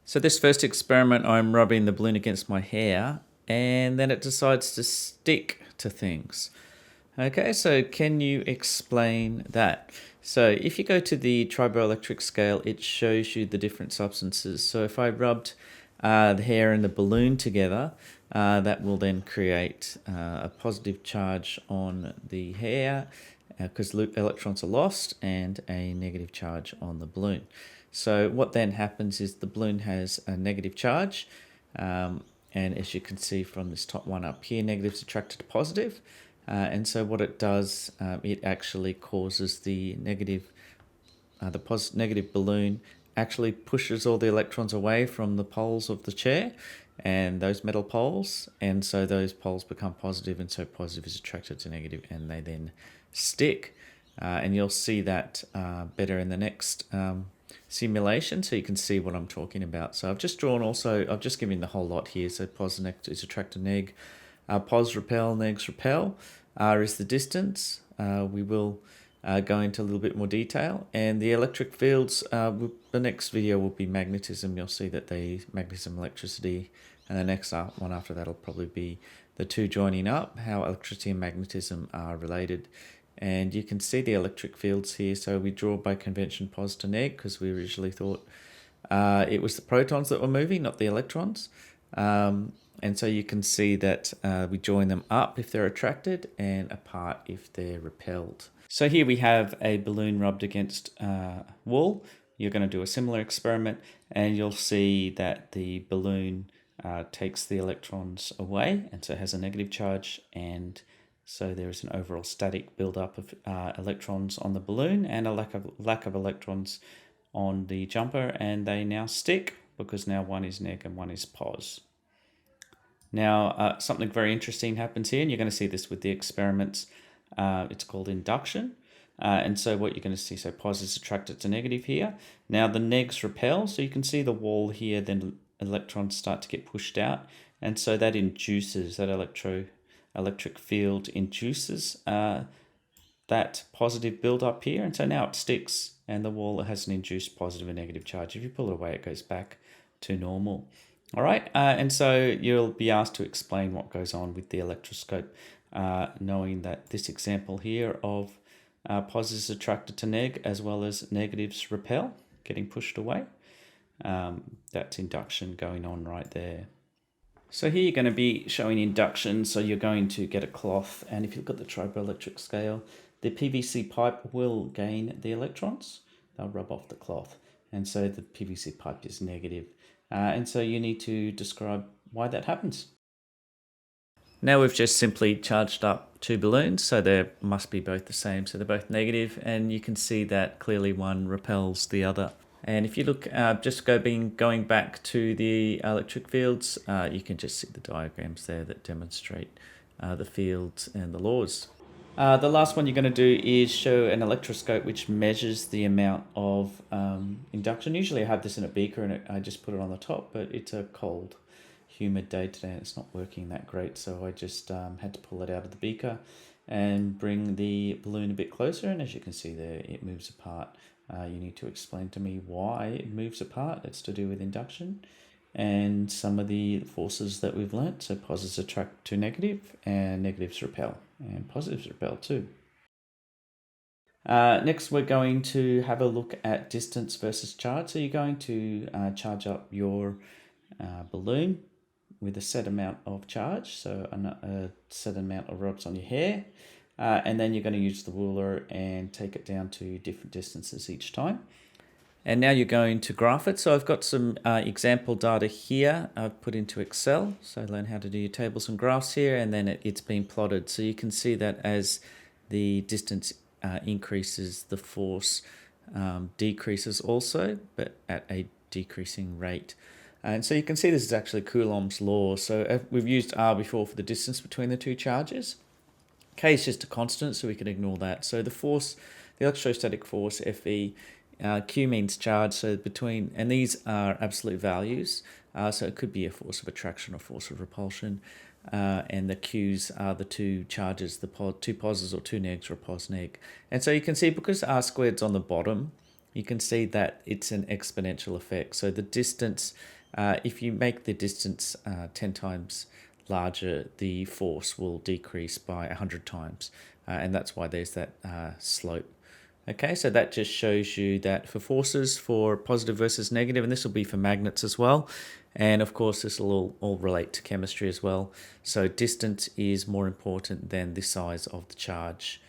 So this first experiment, I'm rubbing the balloon against my hair, and then it decides to stick to things. Okay, so can you explain that? So if you go to the triboelectric scale, it shows you the different substances. So if I rubbed the hair and the balloon together, that will then create a positive charge on the hair because electrons are lost, and a negative charge on the balloon. So what then happens is the balloon has a negative charge, and as you can see from this top one up here, negative's attracted to positive. And so what it does, it actually causes the negative balloon actually pushes all the electrons away from the poles of the chair and those metal poles, and so those poles become positive, and so positive is attracted to negative, and they then stick. And you'll see that better in the next simulation, so you can see what I'm talking about. So I've just given the whole lot here. So pos is attract to neg, pos repel, negs repel. R is the distance. We will go into a little bit more detail. And the electric fields, the next video will be magnetism. You'll see that magnetism, electricity, and the next one after that will probably be the two joining up, how electricity and magnetism are related. And you can see the electric fields here. So we draw by convention pos to neg because we originally thought it was the protons that were moving, not the electrons. And so you can see that we join them up if they're attracted and apart if they're repelled. So here we have a balloon rubbed against wool. You're going to do a similar experiment, and you'll see that the balloon takes the electrons away, and so it has a negative charge, and so there is an overall static buildup of electrons on the balloon and a lack of electrons on the jumper, and they now stick because now one is neg and one is pos. Now, something very interesting happens here, and you're going to see this with the experiments. It's called induction. And so what you're going to see, so pos is attracted to negative here. Now the negs repel, so you can see the wall here, then electrons start to get pushed out. And so that induces, that electric field induces that positive build up here. And so now it sticks, and the wall has an induced positive and negative charge. If you pull it away, it goes back to normal. All right, and so you'll be asked to explain what goes on with the electroscope, knowing that this example here of pos is attracted to neg as well as negatives repel, getting pushed away. That's induction going on right there. So here you're going to be showing induction, so you're going to get a cloth, and if you look at the triboelectric scale, the PVC pipe will gain the electrons. They'll rub off the cloth, and so the PVC pipe is negative. And so you need to describe why that happens. Now we've just simply charged up two balloons, so they must be both the same. So they're both negative, and you can see that clearly one repels the other. And if you look, going back to the electric fields, you can just see the diagrams there that demonstrate the fields and the laws. The last one you're going to do is show an electroscope which measures the amount of induction. Usually I have this in a beaker and I just put it on the top, but it's a cold, humid day today and it's not working that great, so I just had to pull it out of the beaker and bring the balloon a bit closer, and as you can see there, it moves apart. You need to explain to me why it moves apart. It's to do with induction and some of the forces that we've learnt. So positives attract to negative and negatives repel, and positives repel too. Next we're going to have a look at distance versus charge. So you're going to charge up your balloon with a set amount of charge, so a set amount of rubs on your hair, and then you're going to use the ruler and take it down to different distances each time. And now you're going to graph it. So I've got some example data here I've put into Excel. So learn how to do your tables and graphs here, and then it's been plotted. So you can see that as the distance increases, the force decreases also, but at a decreasing rate. And so you can see this is actually Coulomb's law. So we've used R before for the distance between the two charges. K is just a constant, so we can ignore that. So the force, the electrostatic force, Fe, Q means charge, so between, and these are absolute values, so it could be a force of attraction or force of repulsion, and the Q's are the two charges, the two positives or two negs or a pos neg. And so you can see because R squared's on the bottom, you can see that it's an exponential effect. So the distance, if you make the distance 10 times larger, the force will decrease by 100 times. And that's why there's that slope. Okay, so that just shows you that for forces, for positive versus negative, and this will be for magnets as well. And of course, this will all relate to chemistry as well. So distance is more important than the size of the charge.